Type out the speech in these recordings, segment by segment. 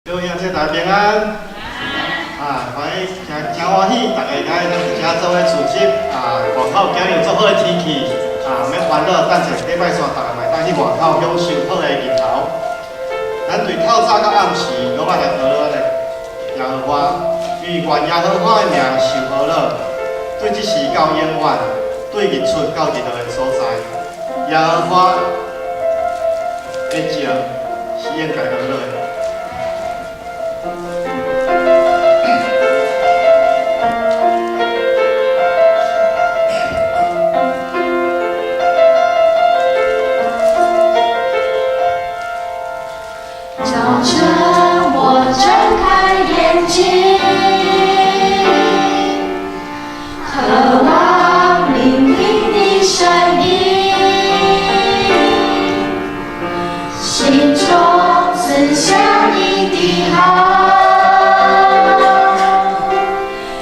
各位兄弟大家平安。欢喜真欢喜，大家今日一家做伙聚集外口今日做好的天气免烦恼，等者礼拜三大家来当去外口享受好的日头。咱对透早到暗时，拢爱来学咱的耶和华，与愿耶和华的名受呵乐。对即时到永远，对日出到日落的所在，耶和华的情是应该呵乐的。 早晨，我睁开眼睛，渴望聆听你声音，心中思想你的好，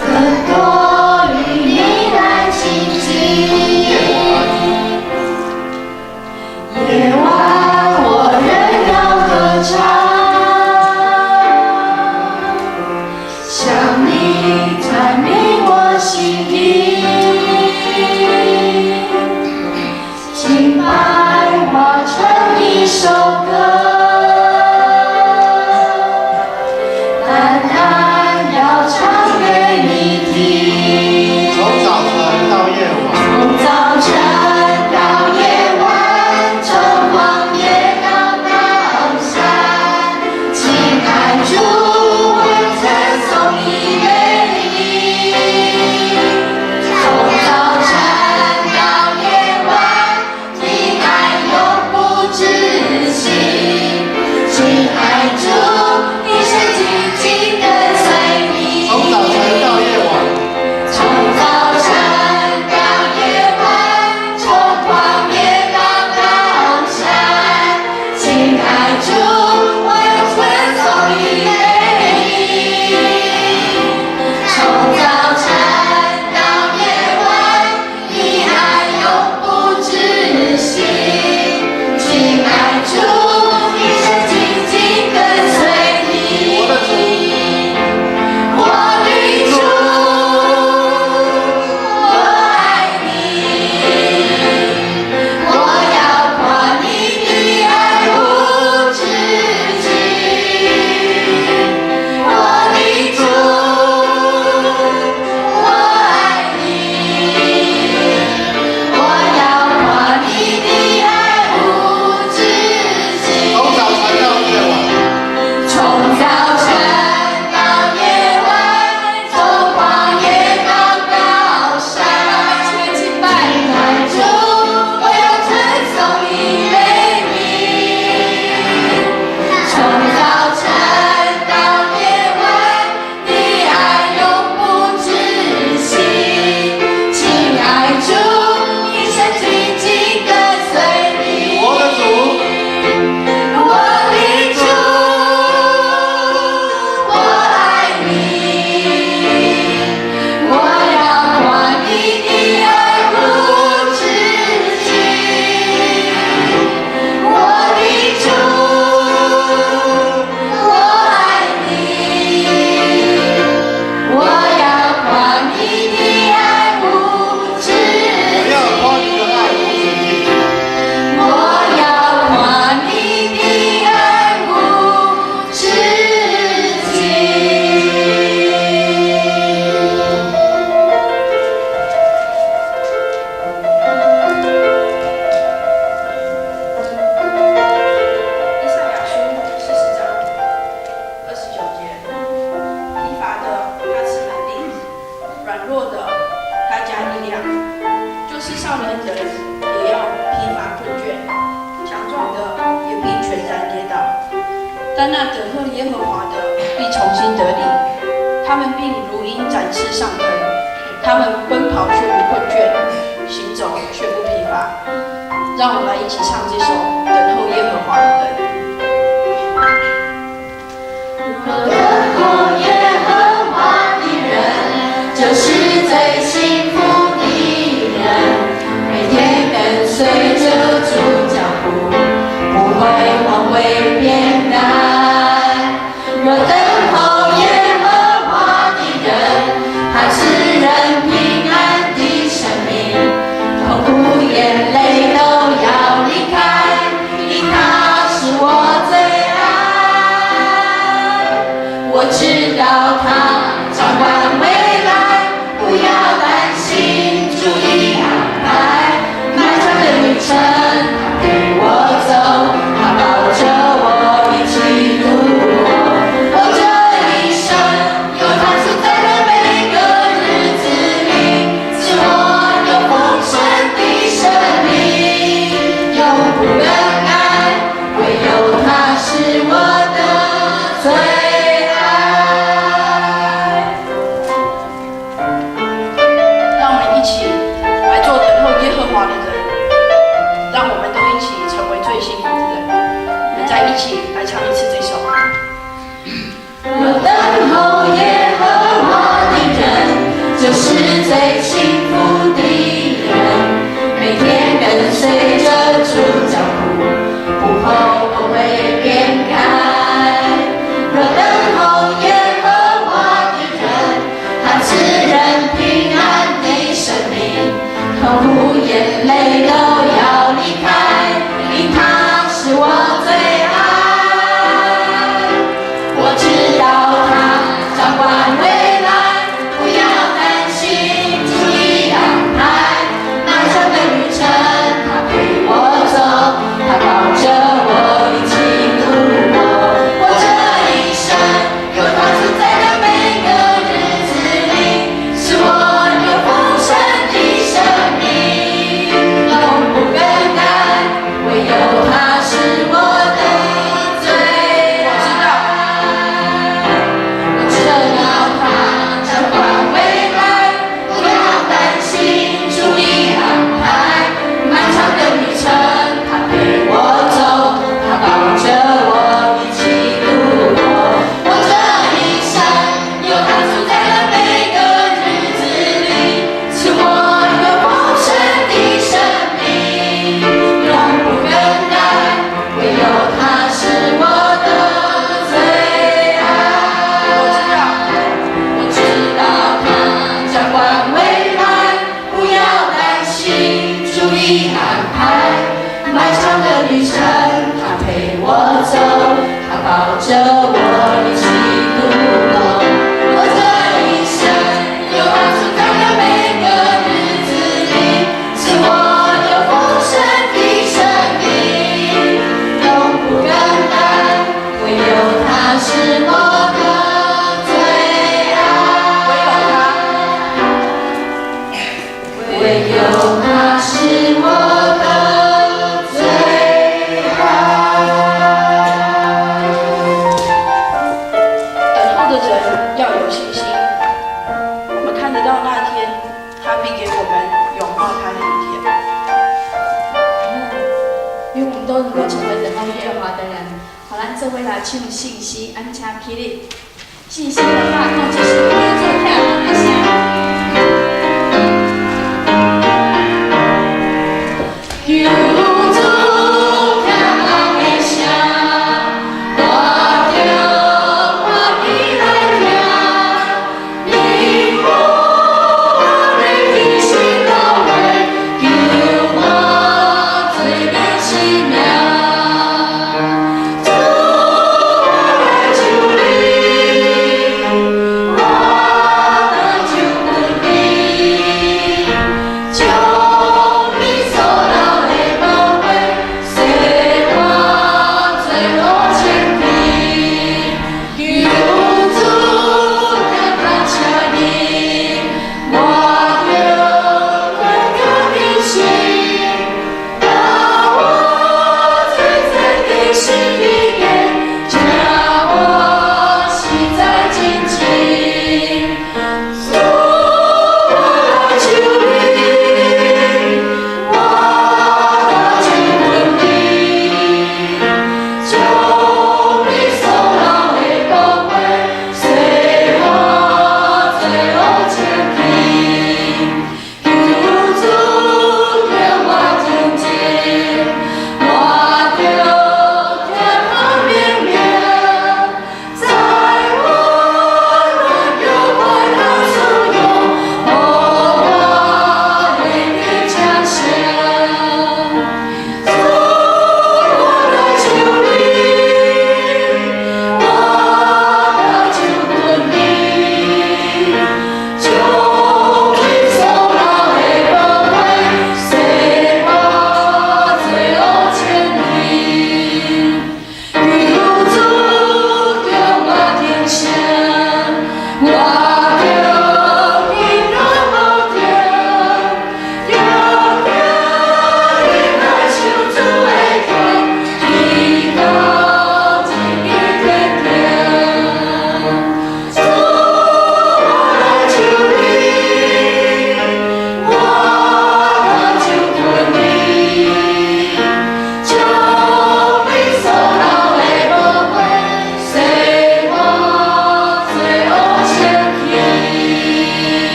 更多与你来亲近。夜晚，我仍要歌唱。 向你阐明我心意，敬拜化成一首歌，单单要唱给你听。从早晨到夜晚，从早晨到夜晚，从旷野到高山，亲爱主。 但那等候耶和华的必重新得力，他们必如鹰展翅上腾，他们奔跑却不困倦，行走却不疲乏。让我们来一起唱这首《等候耶和华的人》。等候耶和华的人，就是最幸福的人，每天跟随着主脚步，不会荒废变难。我知道他掌管未来，不要担心，注意安排。漫长的旅程，他陪我走，他抱着我一起度过。我这一生有他存在的每个日子里，是我有丰盛的生命，永不更改，唯有他是我的最爱。让我们一起来做等候耶和华的人，让我们都一起成为最幸福的人。我们再一起来唱一次这首。若等候耶和华的人，就是最幸福的人。每天跟随着主脚步，不后悔变改。若等候耶和华的人，他赐人平安的生命，痛苦眼泪都要离开，因他是我最爱。我知道他掌管未来，不要担心，注意安排。漫长的旅程，他陪我走，他抱着我一起度过。我这一生有他存在的每个日子里，是我有丰盛的生命，永不更改，唯有他是我的最爱。我知道他掌管未来，不要担心，注意安排。漫长的旅程，他陪我走，他抱着我一起度过。我这一生有他存在的每个日子里，是我有丰盛的生命，永不更改，唯有他是我的最爱。我知道他掌管未来，不要担心，注意安排。漫长的旅程，他陪我走，他抱着我一起度过。我这一生有他存在的每个日子里，是我有丰盛的生命，永不更改，唯有他是我的最爱。唯有他是我的最爱。等候的人要有信心，我们看得到那天，他必给我们拥抱他的一天。愿我们都能够成为等候耶和华的人。好，咱做伙来唱信息，安请起立。信心的话，控制是